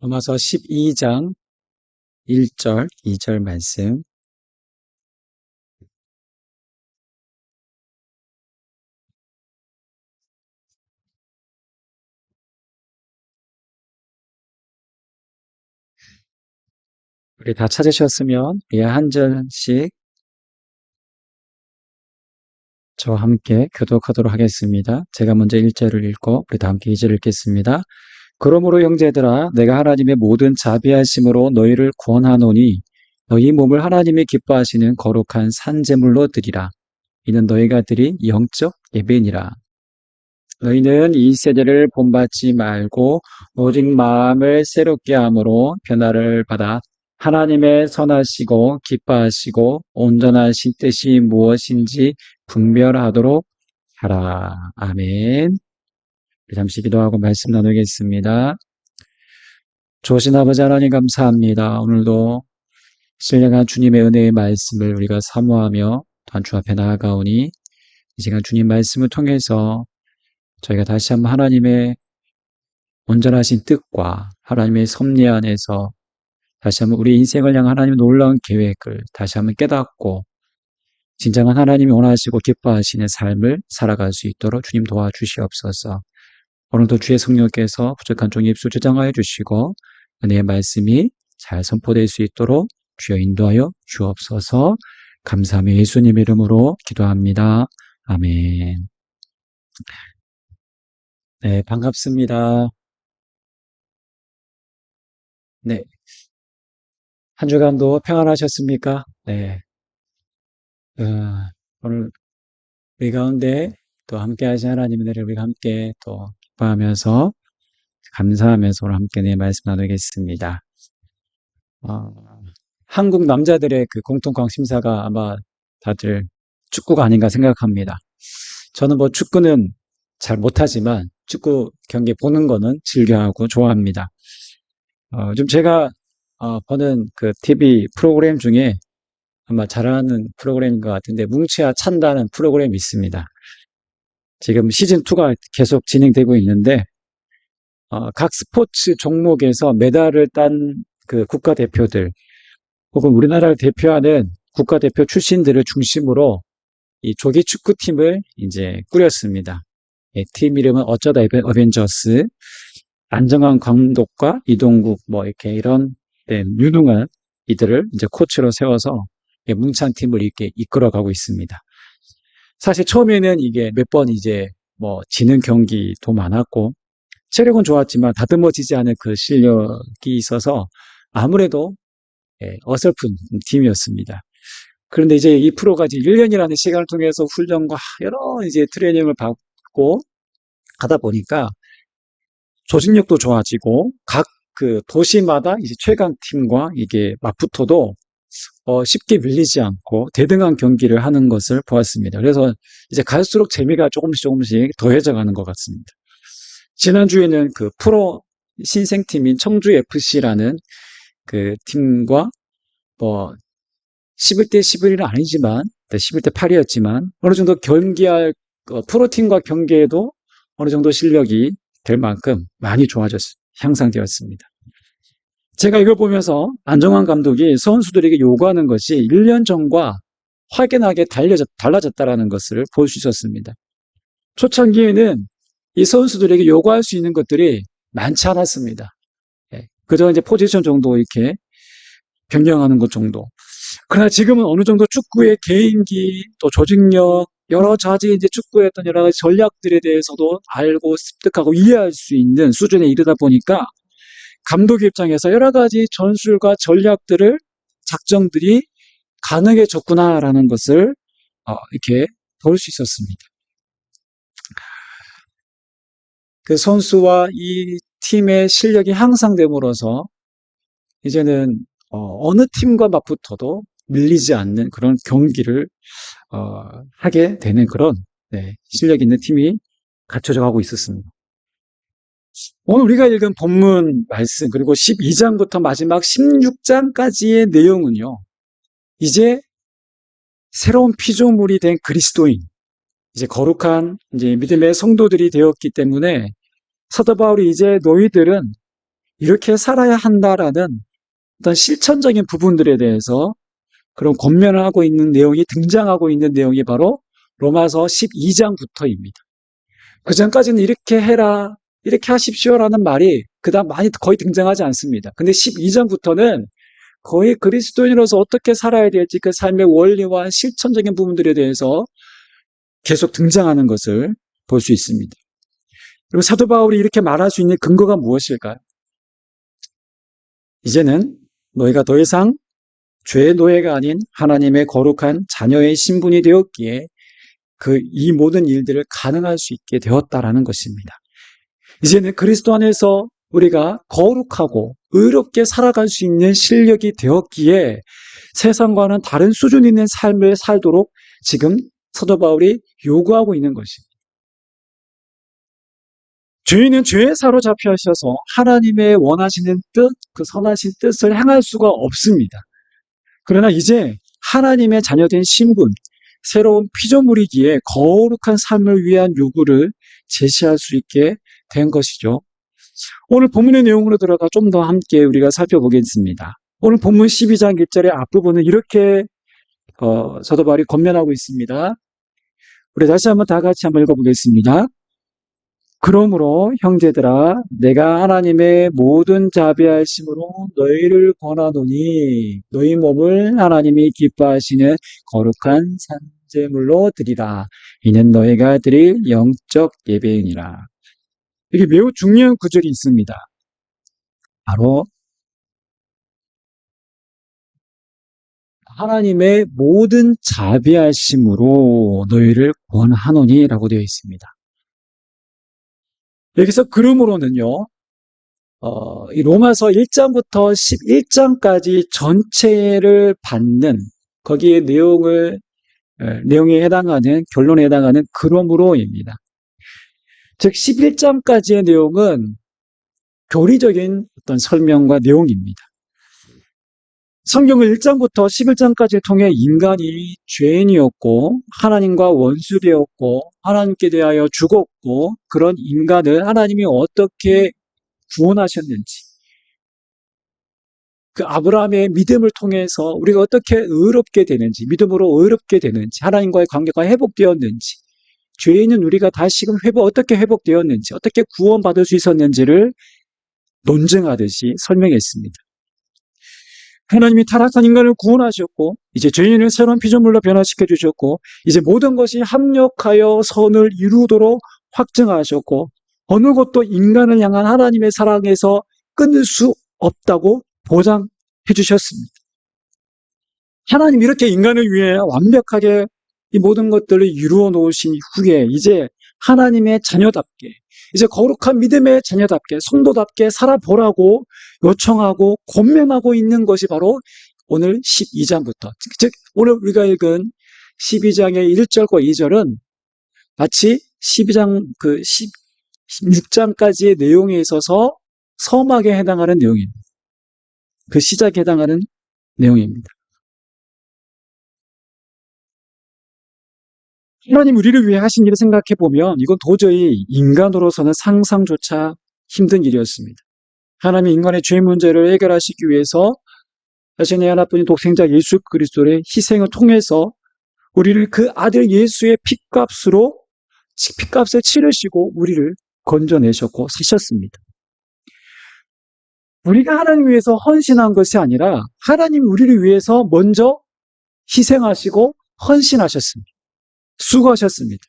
로마서 12장 1절, 2절 말씀. 우리 다 찾으셨으면 한 절씩 저와 함께 교독하도록 하겠습니다. 제가 먼저 1절을 읽고 우리 다 함께 2절을 읽겠습니다. 그러므로 형제들아 내가 하나님의 모든 자비하심으로 너희를 구원하노니 너희 몸을 하나님이 기뻐하시는 거룩한 산제물로 드리라. 이는 너희가 드린 영적 예배니라. 너희는 이 세대를 본받지 말고 오직 마음을 새롭게 함으로 변화를 받아 하나님의 선하시고 기뻐하시고 온전하신 뜻이 무엇인지 분별하도록 하라. 아멘. 잠시 기도하고 말씀 나누겠습니다. 좋으신 아버지 하나님 감사합니다. 오늘도 신령한 주님의 은혜의 말씀을 우리가 사모하며 또한 주 앞에 나아가오니 이 시간 주님 말씀을 통해서 저희가 다시 한번 하나님의 온전하신 뜻과 하나님의 섭리 안에서 다시 한번 우리 인생을 향한 하나님의 놀라운 계획을 다시 한번 깨닫고 진정한 하나님이 원하시고 기뻐하시는 삶을 살아갈 수 있도록 주님 도와주시옵소서. 오늘도 주의 성령께서 부족한 종의 입술 주장하여 주시고 은혜의 말씀이 잘 선포될 수 있도록 주여 인도하여 주옵소서. 감사하며 예수님 이름으로 기도합니다. 아멘. 네, 반갑습니다. 네, 한 주간도 평안하셨습니까? 네, 어, 오늘 우리 가운데 또 함께 하신 하나님의 은혜를 우리가 함께 또 기뻐하면서 감사하면서 오늘 함께 내 말씀 나누겠습니다. 어, 한국 남자들의 그 공통 관심사가 아마 다들 축구가 아닌가 생각합니다. 저는 뭐 축구는 잘 못하지만 축구 경기 보는 거는 즐겨하고 좋아합니다. 좀 제가 보는 그 TV 프로그램 중에 아마 잘하는 프로그램인 것 같은데 뭉치야 찬다는 프로그램이 있습니다. 지금 시즌2가 계속 진행되고 있는데 각 스포츠 종목에서 메달을 딴 그 국가대표들 혹은 우리나라를 대표하는 국가대표 출신들을 중심으로 이 조기 축구팀을 이제 꾸렸습니다. 예, 팀 이름은 어쩌다 어벤져스. 안정환 감독과 이동국 뭐 이렇게 이런 유능한 이들을 이제 코치로 세워서 뭉찬 팀을 이렇게 이끌어가고 있습니다. 사실 처음에는 이게 몇 번 이제 뭐 지는 경기도 많았고 체력은 좋았지만 다듬어지지 않은 그 실력이 있어서 아무래도 어설픈 팀이었습니다. 그런데 이제 이 프로가 이제 1년이라는 시간을 통해서 훈련과 여러 이제 트레이닝을 받고 하다 보니까 조직력도 좋아지고 각 그 도시마다 이제 최강 팀과 이게 맞붙어도 쉽게 밀리지 않고 대등한 경기를 하는 것을 보았습니다. 그래서 이제 갈수록 재미가 조금씩 더해져 가는 것 같습니다. 지난주에는 그 프로 신생팀인 청주FC라는 그 팀과 뭐 11대 11은 아니지만 11대 8이었지만 어느 정도 경기할 프로팀과 경기에도 어느 정도 실력이 될 만큼 많이 향상되었습니다. 제가 이걸 보면서 안정환 감독이 선수들에게 요구하는 것이 1년 전과 확연하게 달라졌다는 것을 볼 수 있었습니다. 초창기에는 이 선수들에게 요구할 수 있는 것들이 많지 않았습니다. 그저 이제 포지션 정도 이렇게 변경하는 것 정도. 그러나 지금은 어느 정도 축구의 개인기, 또 조직력, 여러 가지 이제 축구의 어떤 여러 가지 전략들에 대해서도 알고 습득하고 이해할 수 있는 수준에 이르다 보니까 감독 입장에서 여러 가지 전술과 전략들을 작전들이 가능해졌구나라는 것을 이렇게 볼 수 있었습니다. 그 선수와 이 팀의 실력이 향상됨으로써 이제는 어느 팀과 맞붙어도 밀리지 않는 그런 경기를 하게 되는 그런 실력 있는 팀이 갖춰져 가고 있었습니다. 오늘 우리가 읽은 본문 말씀 그리고 12장부터 마지막 16장까지의 내용은요. 이제 새로운 피조물이 된 그리스도인, 이제 거룩한 이제 믿음의 성도들이 되었기 때문에 사도 바울이 이제 너희들은 이렇게 살아야 한다라는 어떤 실천적인 부분들에 대해서 그런 권면을 하고 있는 내용이 등장하고 있는 내용이 바로 로마서 12장부터입니다. 그 전까지는 이렇게 해라, 이렇게 하십시오라는 말이 그다음 많이 거의 등장하지 않습니다. 근데 12장부터는 거의 그리스도인으로서 어떻게 살아야 될지 그 삶의 원리와 실천적인 부분들에 대해서 계속 등장하는 것을 볼 수 있습니다. 그리고 사도 바울이 이렇게 말할 수 있는 근거가 무엇일까요? 이제는 너희가 더 이상 죄의 노예가 아닌 하나님의 거룩한 자녀의 신분이 되었기에 이 모든 일들을 가능할 수 있게 되었다라는 것입니다. 이제는 그리스도 안에서 우리가 거룩하고 의롭게 살아갈 수 있는 실력이 되었기에 세상과는 다른 수준 있는 삶을 살도록 지금 사도 바울이 요구하고 있는 것입니다. 죄인은 죄에 사로잡혀 하셔서 하나님의 원하시는 뜻, 그 선하신 뜻을 행할 수가 없습니다. 그러나 이제 하나님의 자녀된 신분, 새로운 피조물이기에 거룩한 삶을 위한 요구를 제시할 수 있게 된 것이죠. 오늘 본문의 내용으로 들어가 좀 더 함께 우리가 살펴보겠습니다. 오늘 본문 12장 1절의 앞부분은 이렇게 사도 바울이 권면하고 있습니다. 우리 다시 한번 다 같이 한번 읽어보겠습니다. 그러므로 형제들아 내가 하나님의 모든 자비하심으로 너희를 권하노니 너희 몸을 하나님이 기뻐하시는 거룩한 산제물로 드리라. 이는 너희가 드릴 영적 예배이니라. 이게 매우 중요한 구절이 있습니다. 바로 하나님의 모든 자비하심으로 너희를 권하노니라고 되어 있습니다. 여기서 그러므로는요. 이 로마서 1장부터 11장까지 전체를 받는 거기에 내용에 해당하는 결론에 해당하는 그러므로입니다. 즉 11장까지의 내용은 교리적인 어떤 설명과 내용입니다. 성경을 1장부터 11장까지 통해 인간이 죄인이었고 하나님과 원수되었고 하나님께 대하여 죽었고 그런 인간을 하나님이 어떻게 구원하셨는지 그 아브라함의 믿음을 통해서 우리가 어떻게 의롭게 되는지 믿음으로 의롭게 되는지 하나님과의 관계가 회복되었는지 죄인은 우리가 다시금 어떻게 회복되었는지 어떻게 구원받을 수 있었는지를 논증하듯이 설명했습니다. 하나님이 타락한 인간을 구원하셨고 이제 죄인을 새로운 피조물로 변화시켜 주셨고 이제 모든 것이 합력하여 선을 이루도록 확증하셨고 어느 것도 인간을 향한 하나님의 사랑에서 끊을 수 없다고 보장해 주셨습니다. 하나님 이렇게 인간을 위해 완벽하게 이 모든 것들을 이루어 놓으신 후에 이제 하나님의 자녀답게 이제 거룩한 믿음의 자녀답게 성도답게 살아보라고 요청하고 권면하고 있는 것이 바로 오늘 12장부터 즉 오늘 우리가 읽은 12장의 1절과 2절은 마치 12장 16장까지의 내용에 있어서 서막에 해당하는 내용입니다. 그 시작에 해당하는 내용입니다. 하나님 우리를 위해 하신 일을 생각해 보면 이건 도저히 인간으로서는 상상조차 힘든 일이었습니다. 하나님이 인간의 죄 문제를 해결하시기 위해서 자신의 하나뿐인 독생자 예수 그리스도의 희생을 통해서 우리를 그 아들 예수의 핏값을 치르시고 우리를 건져내셨고 사셨습니다. 우리가 하나님 위해서 헌신한 것이 아니라 하나님 우리를 위해서 먼저 희생하시고 헌신하셨습니다. 수고하셨습니다.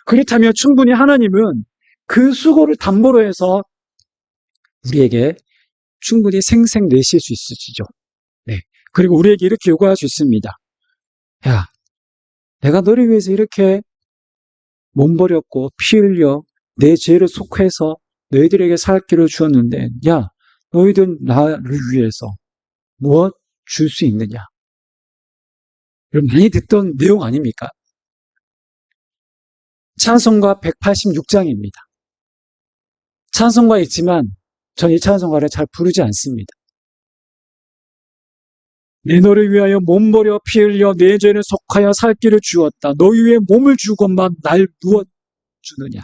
그렇다면 충분히 하나님은 그 수고를 담보로 해서 우리에게 충분히 생생 내실 수 있으시죠. 네. 그리고 우리에게 이렇게 요구할 수 있습니다. 야, 내가 너를 위해서 이렇게 몸버렸고 피 흘려 내 죄를 속해서 너희들에게 살 길을 주었는데 야, 너희들 나를 위해서 무엇 줄 수 있느냐? 여러분 많이 듣던 내용 아닙니까? 찬송가 186장입니다. 찬송가 있지만 전 이 찬송가를 잘 부르지 않습니다. 내 너를 위하여 몸버려 피 흘려 내 죄를 속하여 살 길을 주었다. 너희 위에 몸을 주건만 날 무엇 주느냐.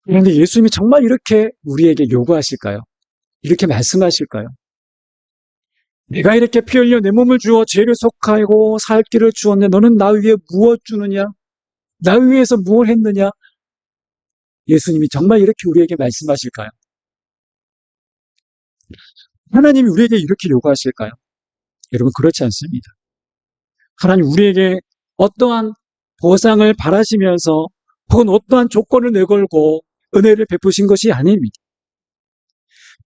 그런데 예수님이 정말 이렇게 우리에게 요구하실까요? 이렇게 말씀하실까요? 내가 이렇게 피 흘려 내 몸을 주어 죄를 속하고 살 길을 주었네. 너는 나 위에 무엇 주느냐? 나 위해서 무엇 했느냐? 예수님이 정말 이렇게 우리에게 말씀하실까요? 하나님이 우리에게 이렇게 요구하실까요? 여러분, 그렇지 않습니다. 하나님 우리에게 어떠한 보상을 바라시면서 혹은 어떠한 조건을 내걸고 은혜를 베푸신 것이 아닙니다.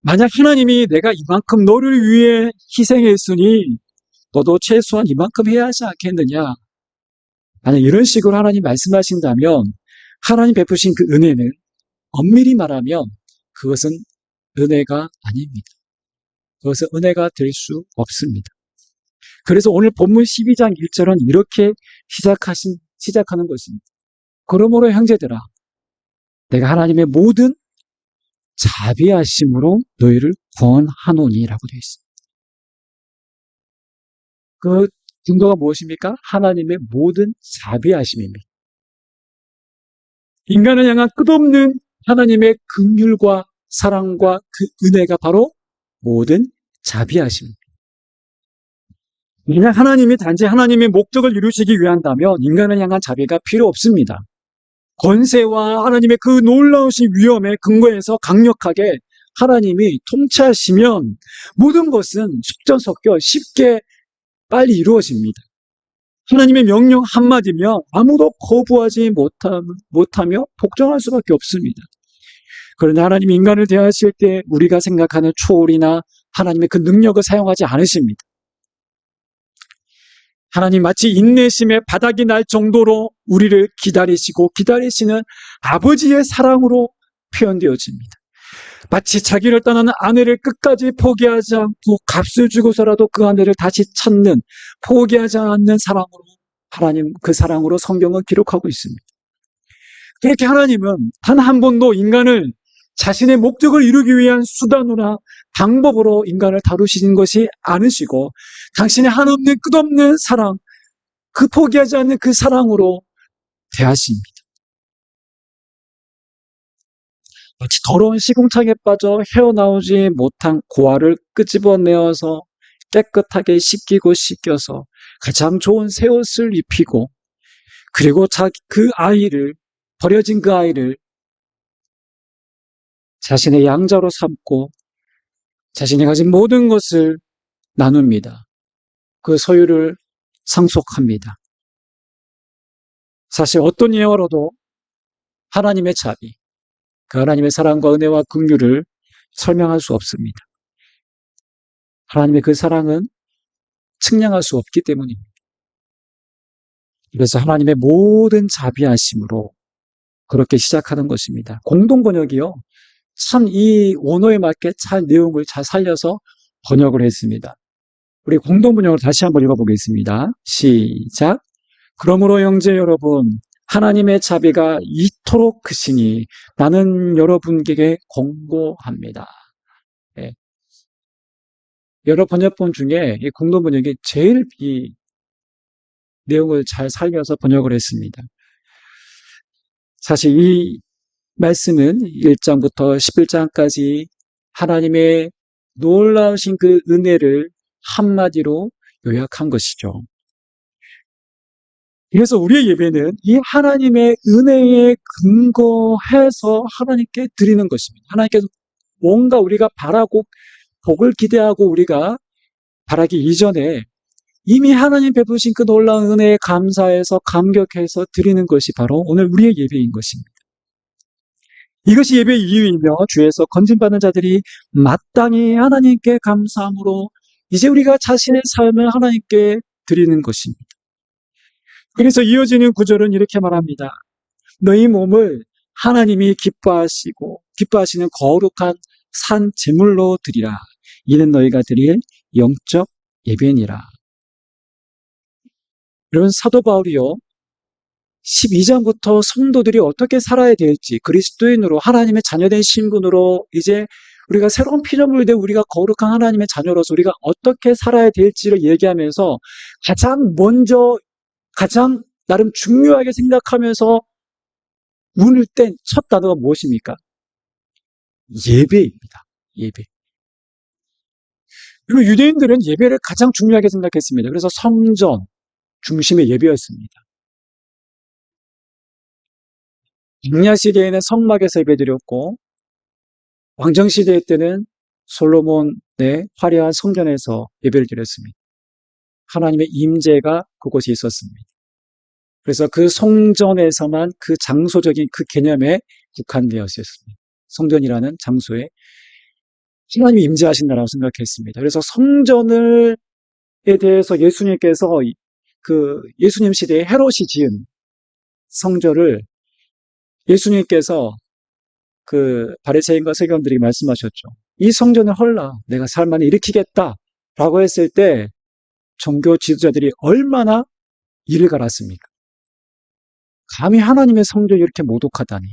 만약 하나님이 내가 이만큼 너를 위해 희생했으니 너도 최소한 이만큼 해야 하지 않겠느냐? 만약 이런 식으로 하나님 말씀하신다면 하나님 베푸신 그 은혜는 엄밀히 말하면 그것은 은혜가 아닙니다. 그것은 은혜가 될 수 없습니다. 그래서 오늘 본문 12장 1절은 이렇게 시작하는 것입니다. 그러므로 형제들아, 내가 하나님의 모든 자비하심으로 너희를 구원하노니라고 되어 있습니다. 그 근거가 무엇입니까? 하나님의 모든 자비하심입니다. 인간을 향한 끝없는 하나님의 긍휼과 사랑과 그 은혜가 바로 모든 자비하심입니다. 만약 하나님이 단지 하나님의 목적을 이루시기 위한다면 인간을 향한 자비가 필요 없습니다. 권세와 하나님의 그 놀라우신 위엄에 근거해서 강력하게 하나님이 통치하시면 모든 것은 속전속결 쉽게 빨리 이루어집니다. 하나님의 명령 한마디면 아무도 거부하지 못하며 복종할 수밖에 없습니다. 그러나 하나님이 인간을 대하실 때 우리가 생각하는 초월이나 하나님의 그 능력을 사용하지 않으십니다. 하나님 마치 인내심의 바닥이 날 정도로 우리를 기다리시고 기다리시는 아버지의 사랑으로 표현되어집니다. 마치 자기를 떠나는 아내를 끝까지 포기하지 않고 값을 주고서라도 그 아내를 다시 찾는 포기하지 않는 사랑으로 하나님 그 사랑으로 성경은 기록하고 있습니다. 그렇게 하나님은 단 한 번도 인간을 자신의 목적을 이루기 위한 수단으로나 방법으로 인간을 다루시는 것이 않으시고 당신의 한없는 끝없는 사랑, 그 포기하지 않는 그 사랑으로 대하십니다. 마치 더러운 시궁창에 빠져 헤어나오지 못한 고아를 끄집어내어서 깨끗하게 씻기고 씻겨서 가장 좋은 새 옷을 입히고 그리고 그 아이를 버려진 그 아이를 자신의 양자로 삼고 자신이 가진 모든 것을 나눕니다. 그 소유를 상속합니다. 사실 어떤 예화로도 하나님의 자비, 그 하나님의 사랑과 은혜와 긍휼을 설명할 수 없습니다. 하나님의 그 사랑은 측량할 수 없기 때문입니다. 그래서 하나님의 모든 자비하심으로 그렇게 시작하는 것입니다. 공동 번역이요. 참 이 원어에 맞게 잘 내용을 잘 살려서 번역을 했습니다. 우리 공동 번역을 다시 한번 읽어보겠습니다. 시작. 그러므로 형제 여러분, 하나님의 자비가 이토록 크시니 나는 여러분에게 권고합니다. 네. 여러 번역본 중에 이 공동 번역이 제일 이 내용을 잘 살려서 번역을 했습니다. 사실 이 말씀은 1장부터 11장까지 하나님의 놀라우신 그 은혜를 한마디로 요약한 것이죠. 그래서 우리의 예배는 이 하나님의 은혜에 근거해서 하나님께 드리는 것입니다. 하나님께서 뭔가 우리가 바라고 복을 기대하고 우리가 바라기 이전에 이미 하나님 베푸신 그 놀라운 은혜에 감사해서 감격해서 드리는 것이 바로 오늘 우리의 예배인 것입니다. 이것이 예배의 이유이며 주에서 건진받는 자들이 마땅히 하나님께 감사함으로 이제 우리가 자신의 삶을 하나님께 드리는 것입니다. 그래서 이어지는 구절은 이렇게 말합니다. 너희 몸을 하나님이 기뻐하시는 거룩한 산 제물로 드리라. 이는 너희가 드릴 영적 예배니라. 여러분 사도 바울이요. 12장부터 성도들이 어떻게 살아야 될지 그리스도인으로 하나님의 자녀된 신분으로 이제 우리가 새로운 피조물이 되고 우리가 거룩한 하나님의 자녀로서 우리가 어떻게 살아야 될지를 얘기하면서 가장 나름 중요하게 생각하면서 문을 뗀 첫 단어가 무엇입니까? 예배입니다. 예배. 그리고 유대인들은 예배를 가장 중요하게 생각했습니다. 그래서 성전 중심의 예배였습니다. 광야 시대에는 성막에서 예배드렸고 왕정 시대 때는 솔로몬의 화려한 성전에서 예배를 드렸습니다. 하나님의 임재가 그곳에 있었습니다. 그래서 그 성전에서만 그 장소적인 그 개념에 국한되었습니다. 성전이라는 장소에 하나님이 임재하신다라고 생각했습니다. 그래서 성전에 대해서 예수님께서 그 예수님 시대에 헤롯이 지은 성전을 예수님께서 그 바리새인과 서기관들이 말씀하셨죠. 이 성전을 헐라 내가 살만에 일으키겠다라고 했을 때 종교 지도자들이 얼마나 이를 갈았습니까? 감히 하나님의 성전이 이렇게 모독하다니.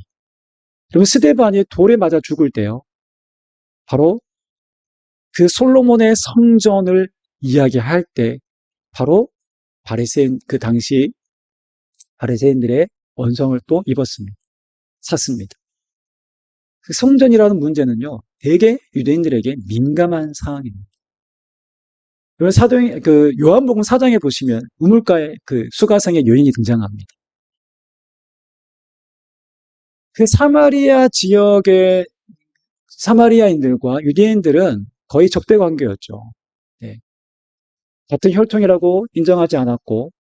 여러분 스데반이 돌에 맞아 죽을 때요. 바로 그 솔로몬의 성전을 이야기할 때 바로 바리새인 그 당시 바리새인들의 원성을 또 입었습니다. 샀습니다. 그 성전이라는 문제는요. 대개 유대인들에게 민감한 사항입니다. 그 요한복음 4장에 보시면 우물가에 그 수가성의 여인이 등장합니다. 그 사마리아 지역의 사마리아인들과 유대인들은 거의 적대 관계였죠. 네. 같은 혈통이라고 인정하지 않았고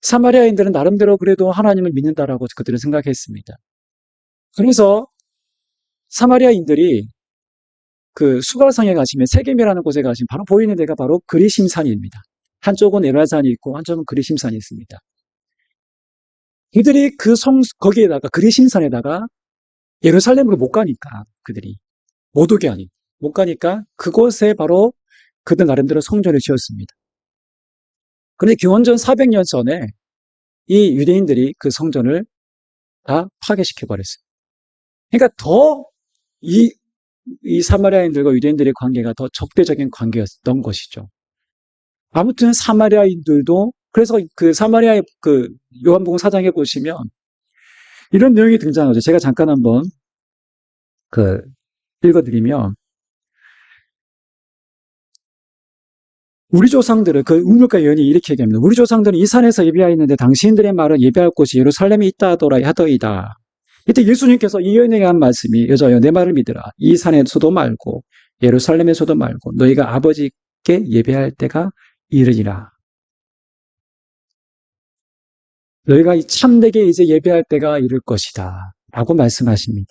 사마리아인들은 나름대로 그래도 하나님을 믿는다라고 그들은 생각했습니다. 그래서 사마리아인들이 그 수가성에 가시면 세겜이라는 곳에 가시면 바로 보이는 데가 바로 그리심산입니다. 한쪽은 에라산이 있고 한쪽은 그리심산이 있습니다. 그들이 거기에다가 그리심산에다가 예루살렘으로 못 가니까 그들이 못 오게 하니 못 가니까 그곳에 바로 그들 나름대로 성전을 지었습니다. 그런데 기원전 400년 전에 이 유대인들이 그 성전을 다 파괴시켜 버렸어요. 그러니까 더 이 사마리아인들과 유대인들의 관계가 더 적대적인 관계였던 것이죠. 아무튼 사마리아인들도 그래서 그 사마리아의 그 요한복음 4장에 보시면 이런 내용이 등장하죠. 제가 잠깐 한번 그 읽어드리면 우리 조상들은 그 우물가 여인이 이렇게 얘기합니다. 우리 조상들은 이 산에서 예배하였는데 당신들의 말은 예배할 곳이 예루살렘에 있다 하더라 하더이다. 이때 예수님께서 이 여인에게 한 말씀이 여자여 내 말을 믿으라. 이 산에서도 말고 예루살렘에서도 말고 너희가 아버지께 예배할 때가 이르리라. 너희가 참되게 이제 예배할 때가 이를 것이다. 라고 말씀하십니다.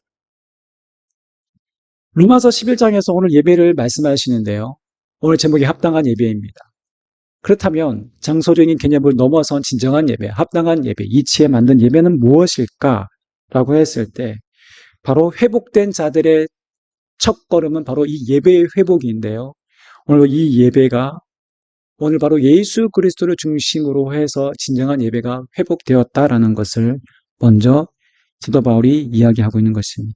로마서 11장에서 오늘 예배를 말씀하시는데요. 오늘 제목이 합당한 예배입니다. 그렇다면 장소적인 개념을 넘어선 진정한 예배, 합당한 예배, 이치에 만든 예배는 무엇일까? 라고 했을 때 바로 회복된 자들의 첫걸음은 바로 이 예배의 회복인데요. 오늘 이 예배가 오늘 바로 예수 그리스도를 중심으로 해서 진정한 예배가 회복되었다라는 것을 먼저 사도 바울이 이야기하고 있는 것입니다.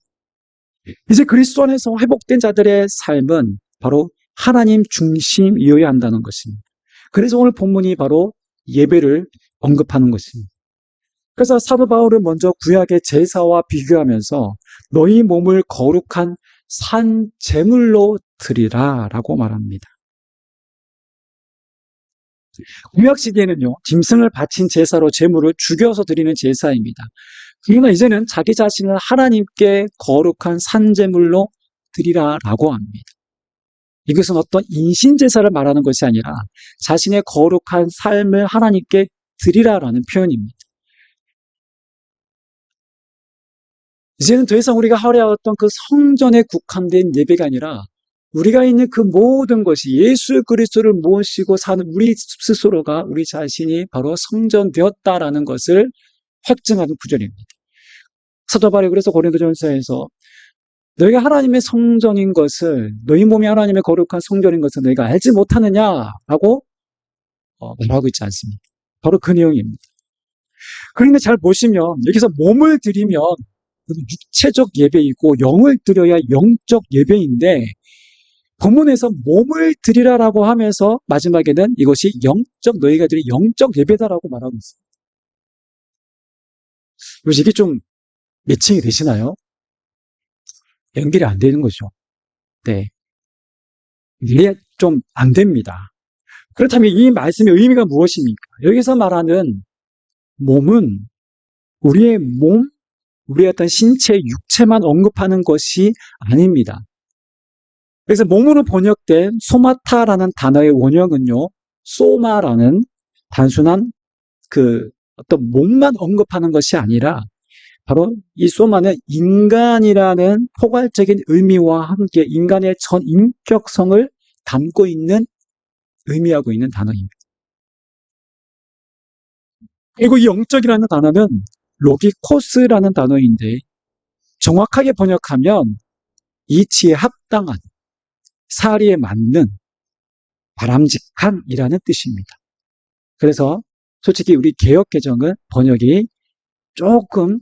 이제 그리스도 안에서 회복된 자들의 삶은 바로 하나님 중심이어야 한다는 것입니다. 그래서 오늘 본문이 바로 예배를 언급하는 것입니다. 그래서 사도 바울은 먼저 구약의 제사와 비교하면서 너희 몸을 거룩한 산 제물로 드리라 라고 말합니다. 구약 시대에는요, 짐승을 바친 제사로 제물을 죽여서 드리는 제사입니다. 그러나 이제는 자기 자신을 하나님께 거룩한 산제물로 드리라라고 합니다. 이것은 어떤 인신제사를 말하는 것이 아니라 자신의 거룩한 삶을 하나님께 드리라라는 표현입니다. 이제는 더 이상 우리가 하려했던 그 성전에 국한된 예배가 아니라 우리가 있는 그 모든 것이 예수 그리스도를 모시고 사는 우리 스스로가 우리 자신이 바로 성전 되었다라는 것을 확증하는 구절입니다. 사도 바울이 그래서 고린도전서에서 너희가 하나님의 성전인 것을 너희 몸이 하나님의 거룩한 성전인 것을 너희가 알지 못하느냐라고 말하고 있지 않습니까? 바로 그 내용입니다. 그런데 잘 보시면 여기서 몸을 드리면 육체적 예배이고 영을 드려야 영적 예배인데 본문에서 몸을 드리라라고 하면서 마지막에는 이것이 영적 너희가 드릴 영적 예배다라고 말하고 있습니다. 그래서 이게 좀 매칭이 되시나요? 연결이 안 되는 거죠. 네. 이게 좀 안 됩니다. 그렇다면 이 말씀의 의미가 무엇입니까? 여기서 말하는 몸은 우리의 몸, 우리의 어떤 신체, 육체만 언급하는 것이 아닙니다. 그래서 몸으로 번역된 소마타라는 단어의 원형은요, 소마라는 단순한 그 어떤 몸만 언급하는 것이 아니라 바로 이 소마는 인간이라는 포괄적인 의미와 함께 인간의 전 인격성을 담고 있는 의미하고 있는 단어입니다. 그리고 이 영적이라는 단어는 로기코스라는 단어인데 정확하게 번역하면 이치에 합당한, 사리에 맞는, 바람직한이라는 뜻입니다. 그래서 솔직히 우리 개역개정은 번역이 조금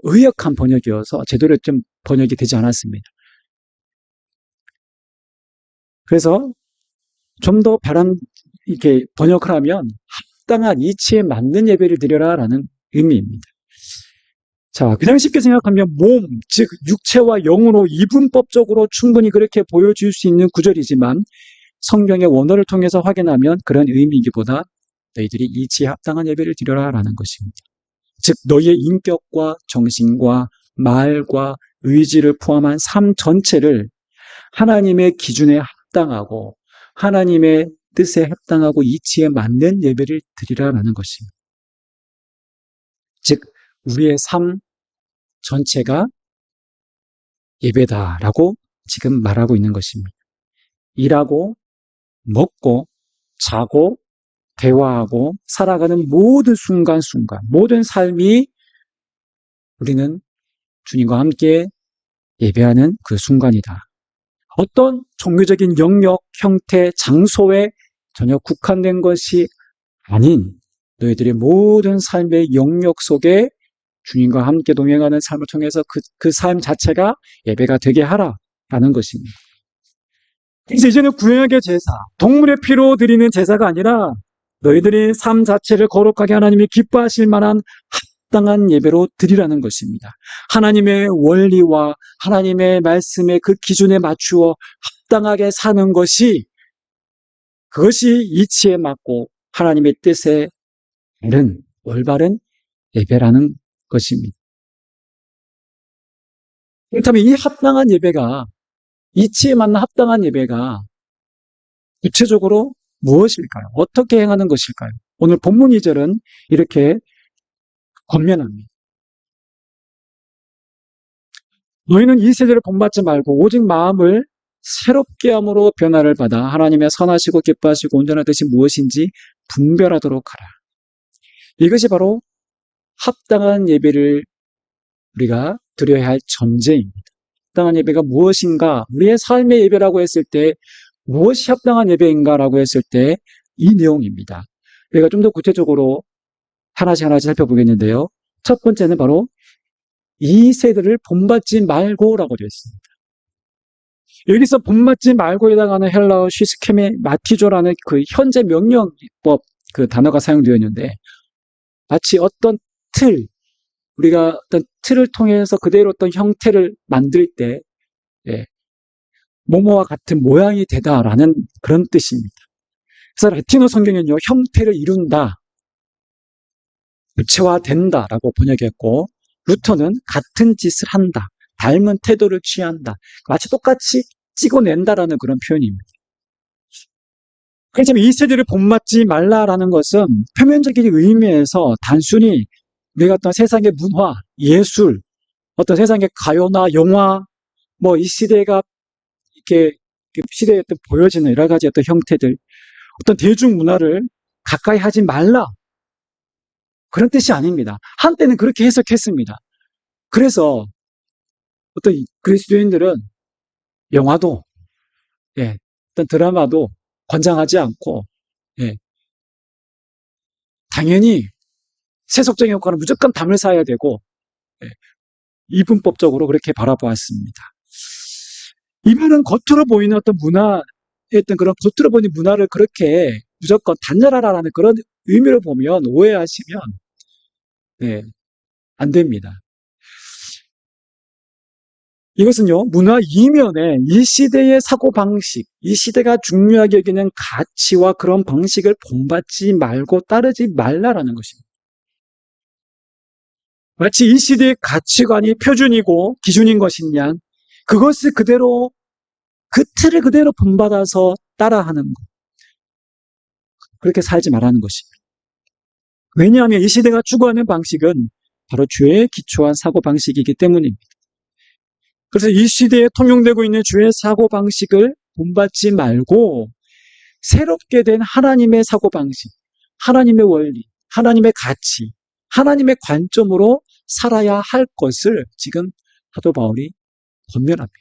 의역한 번역이어서 제대로 좀 번역이 되지 않았습니다. 그래서 좀 더 이렇게 번역을 하면 합당한 이치에 맞는 예배를 드려라라는 의미입니다. 자, 그냥 쉽게 생각하면 몸, 즉 육체와 영으로 이분법적으로 충분히 그렇게 보여줄 수 있는 구절이지만 성경의 원어를 통해서 확인하면 그런 의미이기보다 너희들이 이치에 합당한 예배를 드려라라는 것입니다. 즉 너희의 인격과 정신과 말과 의지를 포함한 삶 전체를 하나님의 기준에 합당하고 하나님의 뜻에 합당하고 이치에 맞는 예배를 드리라라는 것입니다. 즉 우리의 삶 전체가 예배다라고 지금 말하고 있는 것입니다. 일하고 먹고 자고 대화하고 살아가는 모든 순간순간, 모든 삶이 우리는 주님과 함께 예배하는 그 순간이다. 어떤 종교적인 영역, 형태, 장소에 전혀 국한된 것이 아닌 너희들의 모든 삶의 영역 속에 주님과 함께 동행하는 삶을 통해서 그 삶 자체가 예배가 되게 하라라는 것입니다. 그래서 이제는 구약의 제사, 동물의 피로 드리는 제사가 아니라 너희들의 삶 자체를 거룩하게 하나님이 기뻐하실 만한 합당한 예배로 드리라는 것입니다. 하나님의 원리와 하나님의 말씀의 그 기준에 맞추어 합당하게 사는 것이 그것이 이치에 맞고 하나님의 뜻에 바른 올바른 예배라는 것입니다. 그렇다면 이 합당한 예배가 이치에 맞는 합당한 예배가 구체적으로 무엇일까요? 어떻게 행하는 것일까요? 오늘 본문 2절은 이렇게 권면합니다. 너희는 이 세대를 본받지 말고 오직 마음을 새롭게 함으로 변화를 받아 하나님의 선하시고 기뻐하시고 온전한 뜻이 무엇인지 분별하도록 하라. 이것이 바로 합당한 예배를 우리가 드려야 할 전제입니다. 합당한 예배가 무엇인가? 우리의 삶의 예배라고 했을 때 무엇이 합당한 예배인가라고 했을 때 이 내용입니다. 우리가 좀 더 구체적으로 하나씩 살펴보겠는데요. 첫 번째는 바로 이 세대를 본받지 말고라고 되어 있습니다. 여기서 본받지 말고에 해당하는 헬라어 쉬스케메 마티조라는 그 현재 명령법 그 단어가 사용되어 있는데 마치 어떤 틀, 우리가 어떤 틀을 통해서 그대로 어떤 형태를 만들 때 예, 뭐뭐와 같은 모양이 되다라는 그런 뜻입니다. 그래서 라틴어 성경은요, 형태를 이룬다, 구체화된다라고 번역했고 루터는 같은 짓을 한다, 닮은 태도를 취한다, 마치 똑같이 찍어낸다라는 그런 표현입니다. 그래서 이 세대를 본받지 말라라는 것은 표면적인 의미에서 단순히 우리가 어떤 세상의 문화, 예술, 어떤 세상의 가요나 영화, 뭐 이 시대가 이렇게 시대에 어떤 보여지는 여러 가지 어떤 형태들, 어떤 대중문화를 가까이 하지 말라. 그런 뜻이 아닙니다. 한때는 그렇게 해석했습니다. 그래서 어떤 그리스도인들은 영화도, 예, 어떤 드라마도 권장하지 않고, 예, 당연히 세속적인 효과는 무조건 담을 쌓아야 되고, 예, 이분법적으로 그렇게 바라보았습니다. 이 말은 겉으로 보이는 어떤 문화의 어떤 그런 겉으로 보이는 문화를 그렇게 무조건 단절하라는 그런 의미로 보면 오해하시면 네, 안 됩니다. 이것은요, 문화 이면에 이 시대의 사고방식, 이 시대가 중요하게 여기는 가치와 그런 방식을 본받지 말고 따르지 말라라는 것입니다. 마치 이 시대의 가치관이 표준이고 기준인 것이냐, 그것을 그대로, 그 틀을 그대로 본받아서 따라하는 것. 그렇게 살지 말라는 것입니다. 왜냐하면 이 시대가 추구하는 방식은 바로 죄에 기초한 사고방식이기 때문입니다. 그래서 이 시대에 통용되고 있는 죄의 사고방식을 본받지 말고 새롭게 된 하나님의 사고방식, 하나님의 원리, 하나님의 가치, 하나님의 관점으로 살아야 할 것을 지금 사도 바울이 권면합니다.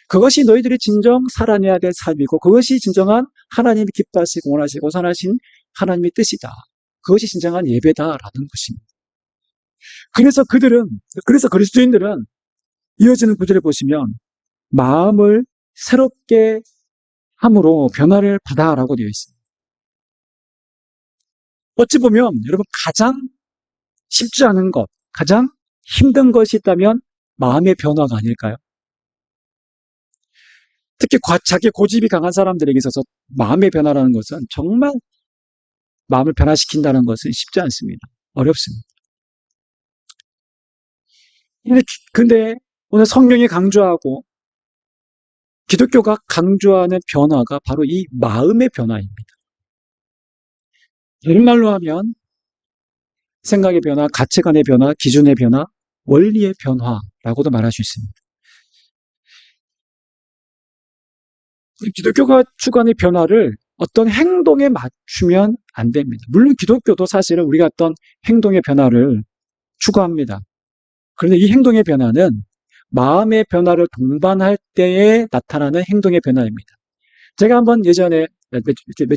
그것이 너희들이 진정 살아내야 될 삶이고 그것이 진정한 하나님이 기뻐하시고 원하시고 선하신 하나님의 뜻이다. 그것이 진정한 예배다라는 것입니다. 그래서 그리스도인들은 이어지는 구절을 보시면 마음을 새롭게 함으로 변화를 받아라고 되어 있습니다. 어찌 보면 여러분 가장 쉽지 않은 것, 가장 힘든 것이 있다면 마음의 변화가 아닐까요? 특히 자기 고집이 강한 사람들에게 있어서 마음의 변화라는 것은 정말 마음을 변화시킨다는 것은 쉽지 않습니다. 어렵습니다. 근데 오늘 성경이 강조하고 기독교가 강조하는 변화가 바로 이 마음의 변화입니다. 다른 말로 하면 생각의 변화, 가치관의 변화, 기준의 변화, 원리의 변화라고도 말할 수 있습니다. 기독교가 추구하는 변화를 어떤 행동에 맞추면 안 됩니다. 물론 기독교도 사실은 우리가 어떤 행동의 변화를 추구합니다. 그런데 이 행동의 변화는 마음의 변화를 동반할 때에 나타나는 행동의 변화입니다. 제가 한번 예전에 몇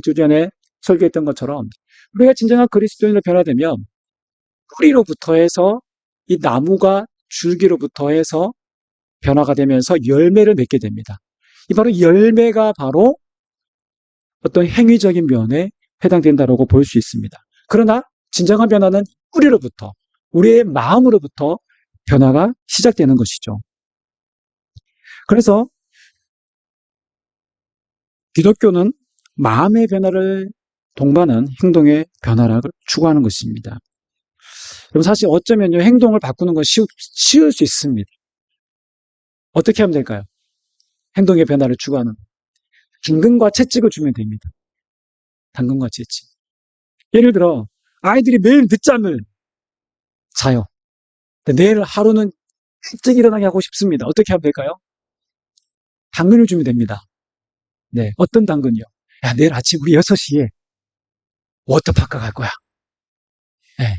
주 전에 설교했던 것처럼 우리가 진정한 그리스도인으로 변화되면 뿌리로부터 해서 이 나무가 줄기로부터 해서 변화가 되면서 열매를 맺게 됩니다. 이 바로 열매가 바로 어떤 행위적인 면에 해당된다고 볼 수 있습니다. 그러나 진정한 변화는 뿌리로부터, 우리의 마음으로부터 변화가 시작되는 것이죠. 그래서 기독교는 마음의 변화를 동반한 행동의 변화를 추구하는 것입니다. 그럼 사실 어쩌면요, 행동을 바꾸는 건 쉬울 수 있습니다. 어떻게 하면 될까요? 행동의 변화를 추구하는. 당근과 채찍을 주면 됩니다. 당근과 채찍. 예를 들어, 아이들이 매일 늦잠을 자요. 근데 내일 하루는 일찍 일어나게 하고 싶습니다. 어떻게 하면 될까요? 당근을 주면 됩니다. 네, 어떤 당근이요? 야, 내일 아침 우리 6시에 워터파크 갈 거야. 네,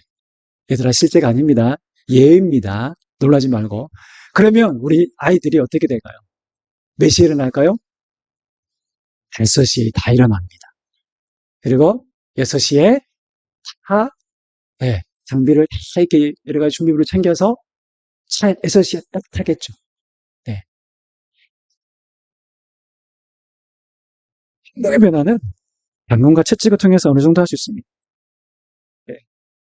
얘들아, 실제가 아닙니다. 예입니다. 놀라지 말고. 그러면 우리 아이들이 어떻게 될까요? 몇 시에 일어날까요? 5시에 다 일어납니다. 그리고 6시에 다, 네, 장비를 다 이렇게 여러 가지 준비물을 챙겨서 차에 6시에 딱 타겠죠. 네. 행동의 변화는 당근과 채찍을 통해서 어느 정도 할 수 있습니다. 네.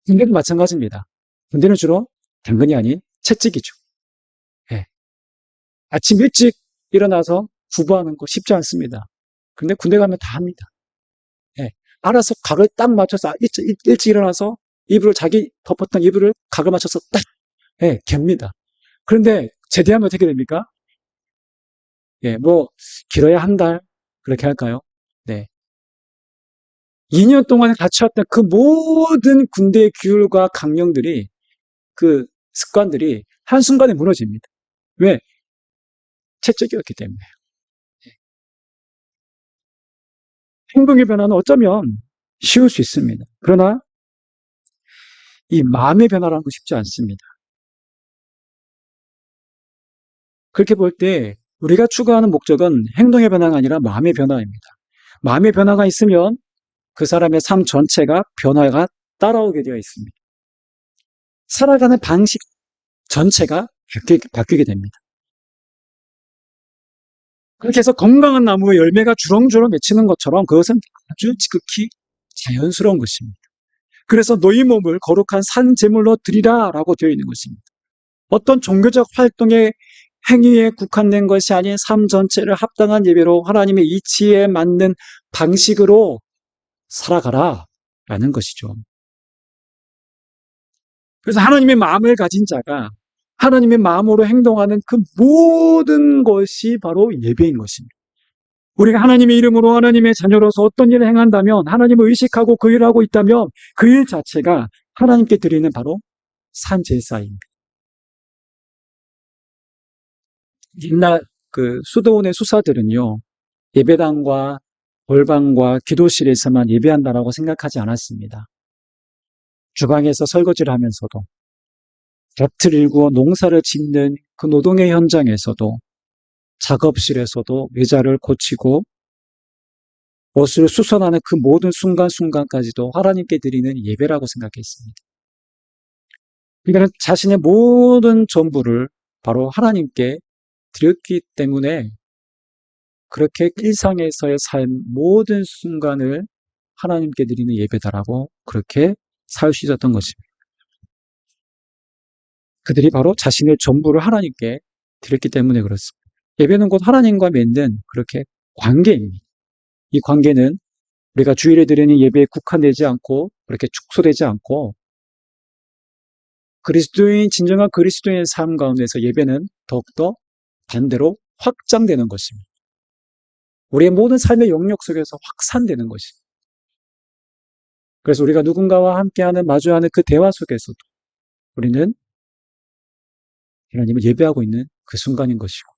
군대도 마찬가지입니다. 군대는 주로 당근이 아닌 채찍이죠. 네. 아침 일찍 일어나서 구부하는 거 쉽지 않습니다. 근데 군대 가면 다 합니다. 네. 알아서 각을 딱 맞춰서 일찍 일어나서 이불을 자기 덮었던 이불을 각을 맞춰서 딱 예, 갭니다. 그런데 제대하면 어떻게 됩니까? 예, 뭐 길어야 한 달 그렇게 할까요? 네. 2년 동안 갖춰왔던 그 모든 군대의 규율과 강령들이 그 습관들이 한순간에 무너집니다. 왜? 채찍이었기 때문에. 행동의 변화는 어쩌면 쉬울 수 있습니다. 그러나 이 마음의 변화라는 건 쉽지 않습니다. 그렇게 볼 때 우리가 추구하는 목적은 행동의 변화가 아니라 마음의 변화입니다. 마음의 변화가 있으면 그 사람의 삶 전체가 변화가 따라오게 되어 있습니다. 살아가는 방식 전체가 바뀌게 됩니다. 그렇게 해서 건강한 나무의 열매가 주렁주렁 맺히는 것처럼 그것은 아주 지극히 자연스러운 것입니다. 그래서 너희 몸을 거룩한 산 제물로 드리라라고 되어 있는 것입니다. 어떤 종교적 활동에 행위에 국한된 것이 아닌 삶 전체를 합당한 예배로 하나님의 이치에 맞는 방식으로 살아가라 라는 것이죠. 그래서 하나님의 마음을 가진 자가 하나님의 마음으로 행동하는 그 모든 것이 바로 예배인 것입니다. 우리가 하나님의 이름으로 하나님의 자녀로서 어떤 일을 행한다면, 하나님을 의식하고 그 일을 하고 있다면 그 일 자체가 하나님께 드리는 바로 산 제사입니다. 옛날 그 수도원의 수사들은요, 예배당과 골방과 기도실에서만 예배한다라고 생각하지 않았습니다. 주방에서 설거지를 하면서도, 밭을 일구어 농사를 짓는 그 노동의 현장에서도, 작업실에서도 의자를 고치고 옷을 수선하는 그 모든 순간순간까지도 하나님께 드리는 예배라고 생각했습니다. 그러니까 자신의 모든 전부를 바로 하나님께 드렸기 때문에 그렇게 일상에서의 삶 모든 순간을 하나님께 드리는 예배다라고 그렇게 살 수 있었던 것입니다. 그들이 바로 자신의 전부를 하나님께 드렸기 때문에 그렇습니다. 예배는 곧 하나님과 맺는 그렇게 관계입니다. 이 관계는 우리가 주일에 드리는 예배에 국한되지 않고 그렇게 축소되지 않고 진정한 그리스도인의 삶 가운데서 예배는 더욱더 반대로 확장되는 것입니다. 우리의 모든 삶의 영역 속에서 확산되는 것입니다. 그래서 우리가 누군가와 함께하는 마주하는 그 대화 속에서도 우리는 하나님을 예배하고 있는 그 순간인 것이고,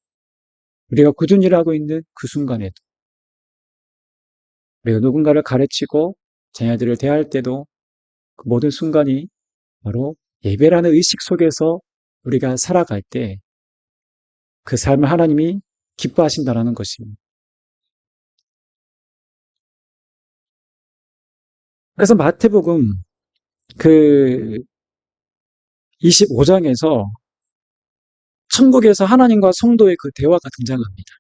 우리가 굳은 일을 하고 있는 그 순간에도, 우리가 누군가를 가르치고 자녀들을 대할 때도 그 모든 순간이 바로 예배라는 의식 속에서 우리가 살아갈 때 그 삶을 하나님이 기뻐하신다라는 것입니다. 그래서 마태복음 그 25장에서 천국에서 하나님과 성도의 그 대화가 등장합니다.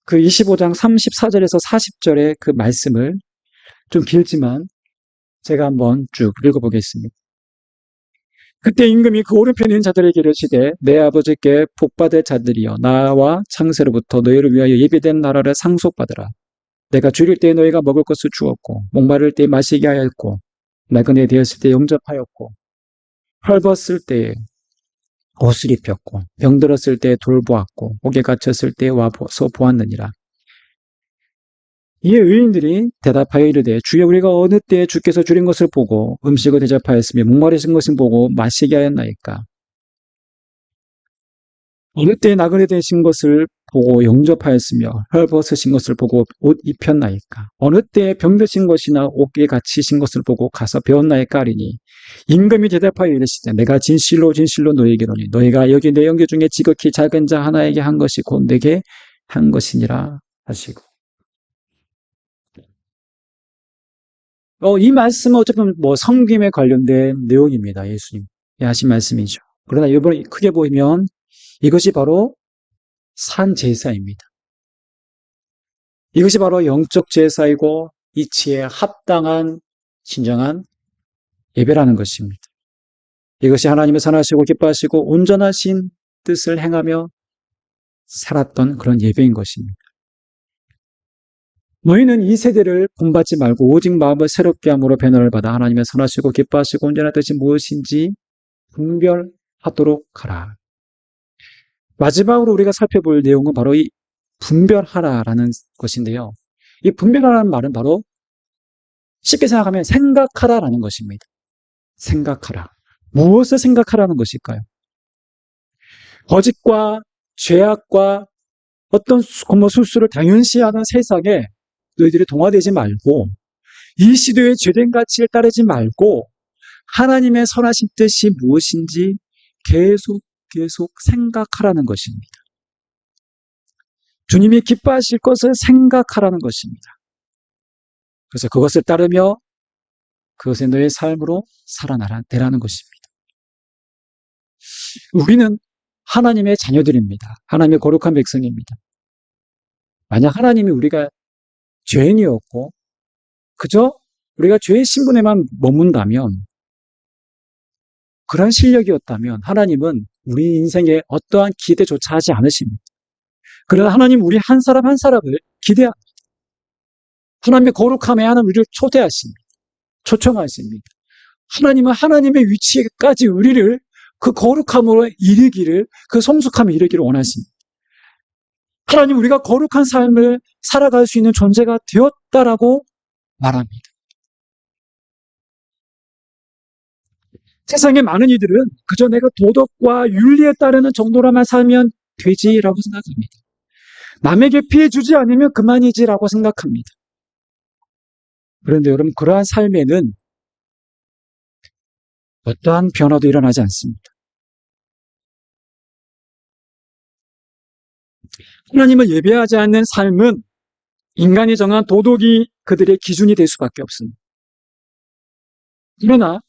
그 25장 34절에서 40절의 그 말씀을 좀 길지만 제가 한번 쭉 읽어보겠습니다. 그때 임금이 그 오른편에 있는 자들에게 이르시되 내 아버지께 복받을 자들이여 나와 창세로부터 너희를 위하여 예비된 나라를 상속받으라. 내가 줄일 때에 너희가 먹을 것을 주었고 목마를 때에 마시게 하였고 나그네 되었을 때 영접하였고 헐벗을 때에 옷을 입혔고 병들었을 때에 돌보았고 옥에 갇혔을 때에 와서 보았느니라. 이에 의인들이 대답하여 이르되 주여 우리가 어느 때에 주께서 줄인 것을 보고 음식을 대접하였으며 목마르신 것을 보고 마시게 하였나이까. 어느 때에 나그네 되신 것을 보고 영접하였으며 헐벗으신 것을 보고 옷 입혔나이까. 어느 때에 병드신 것이나 옥에 갇히신 것을 보고 가서 배웠나이까 하리니 임금이 대답하여 이르시되 내가 진실로 진실로 너희에게 이르노니 너희가 여기 내 영계 중에 지극히 작은 자 하나에게 한 것이 곧 내게 한 것이니라 하시고. 이 말씀은 어쨌든 섬김에 관련된 내용입니다. 예수님이 하신 말씀이죠. 그러나 이번에 크게 보이면 이것이 바로 산 제사입니다. 이것이 바로 영적 제사이고 이치에 합당한 진정한 예배라는 것입니다. 이것이 하나님의 선하시고 기뻐하시고 온전하신 뜻을 행하며 살았던 그런 예배인 것입니다. 너희는 이 세대를 본받지 말고 오직 마음을 새롭게 함으로 변화를 받아 하나님의 선하시고 기뻐하시고 온전한 뜻이 무엇인지 분별하도록 하라. 마지막으로 우리가 살펴볼 내용은 바로 이 분별하라라는 것인데요. 이 분별하라는 말은 바로 쉽게 생각하면 생각하라라는 것입니다. 생각하라. 무엇을 생각하라는 것일까요? 거짓과 죄악과 어떤 술수를 당연시하는 세상에 너희들이 동화되지 말고 이 시대의 죄된 가치를 따르지 말고 하나님의 선하신 뜻이 무엇인지 계속 생각하라는 것입니다. 주님이 기뻐하실 것을 생각하라는 것입니다. 그래서 그것을 따르며 그것이 너의 삶으로 살아나라는 것입니다. 우리는 하나님의 자녀들입니다. 하나님의 거룩한 백성입니다. 만약 하나님이 우리가 죄인이었고 그저 우리가 죄의 신분에만 머문다면 그런 실력이었다면 하나님은 우리 인생에 어떠한 기대조차 하지 않으십니다. 그러나 하나님 우리 한 사람 한 사람을 기대합니다. 하나님의 거룩함에 하나님 우리를 초대하십니다. 초청하십니다. 하나님은 하나님의 위치에까지 우리를 그 거룩함으로 이르기를, 그 성숙함에 이르기를 원하십니다. 하나님 우리가 거룩한 삶을 살아갈 수 있는 존재가 되었다라고 말합니다. 세상의 많은 이들은 그저 내가 도덕과 윤리에 따르는 정도로만 살면 되지라고 생각합니다. 남에게 피해 주지 않으면 그만이지라고 생각합니다. 그런데 여러분, 그러한 삶에는 어떠한 변화도 일어나지 않습니다. 하나님을 예배하지 않는 삶은 인간이 정한 도덕이 그들의 기준이 될 수밖에 없습니다. 그러나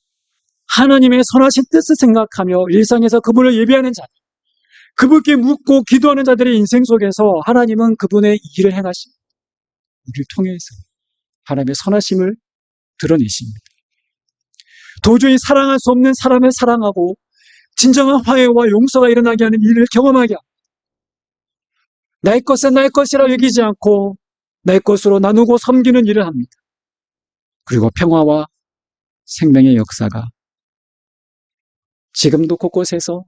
하나님의 선하신 뜻을 생각하며 일상에서 그분을 예배하는 자, 그분께 묻고 기도하는 자들의 인생 속에서 하나님은 그분의 일을 행하십니다. 우리를 통해서 하나님의 선하심을 드러내십니다. 도저히 사랑할 수 없는 사람을 사랑하고 진정한 화해와 용서가 일어나게 하는 일을 경험하게 합니다. 나의 것은 나의 것이라 여기지 않고 나의 것으로 나누고 섬기는 일을 합니다. 그리고 평화와 생명의 역사가 지금도 곳곳에서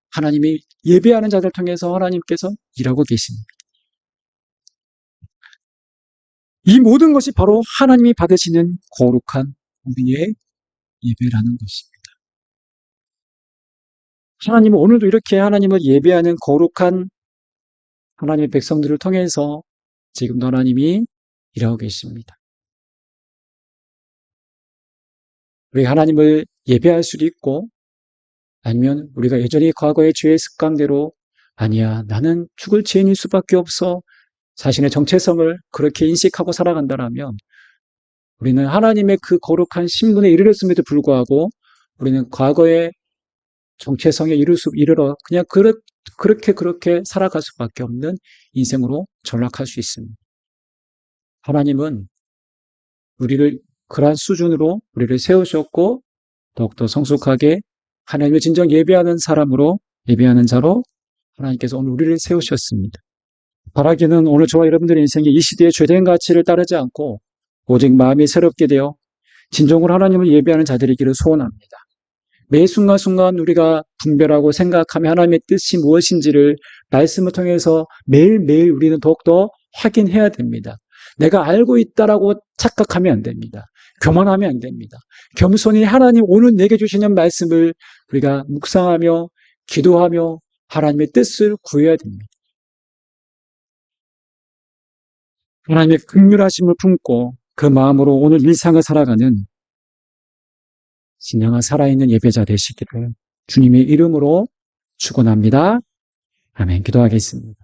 하나님이 예배하는 자들 통해서 하나님께서 일하고 계십니다. 이 모든 것이 바로 하나님이 받으시는 거룩한 우리의 예배라는 것입니다. 하나님은 오늘도 이렇게 하나님을 예배하는 거룩한 하나님의 백성들을 통해서 지금도 하나님이 일하고 계십니다. 우리가 하나님을 예배할 수도 있고, 아니면 우리가 여전히 과거의 죄의 습관대로 아니야, 나는 죽을 죄인일 수밖에 없어, 자신의 정체성을 그렇게 인식하고 살아간다면 우리는 하나님의 그 거룩한 신분에 이르렀음에도 불구하고 우리는 과거의 정체성에 이르러 그냥 그렇게 살아갈 수밖에 없는 인생으로 전락할 수 있습니다. 하나님은 우리를 그러한 수준으로 우리를 세우셨고 더욱더 성숙하게 하나님을 진정 예배하는 사람으로, 예배하는 자로 하나님께서 오늘 우리를 세우셨습니다. 바라기는 오늘 저와 여러분들의 인생에 이 시대의 죄된 가치를 따르지 않고 오직 마음이 새롭게 되어 진정으로 하나님을 예배하는 자들이기를 소원합니다. 매 순간순간 우리가 분별하고 생각하며 하나님의 뜻이 무엇인지를 말씀을 통해서 매일매일 우리는 더욱더 확인해야 됩니다. 내가 알고 있다라고 착각하면 안 됩니다. 교만하면 안 됩니다. 겸손히 하나님 오늘 내게 주시는 말씀을 우리가 묵상하며 기도하며 하나님의 뜻을 구해야 됩니다. 하나님의 긍휼하심을 품고 그 마음으로 오늘 일상을 살아가는 진정한 살아있는 예배자 되시기를 주님의 이름으로 축원합니다. 아멘. 기도하겠습니다.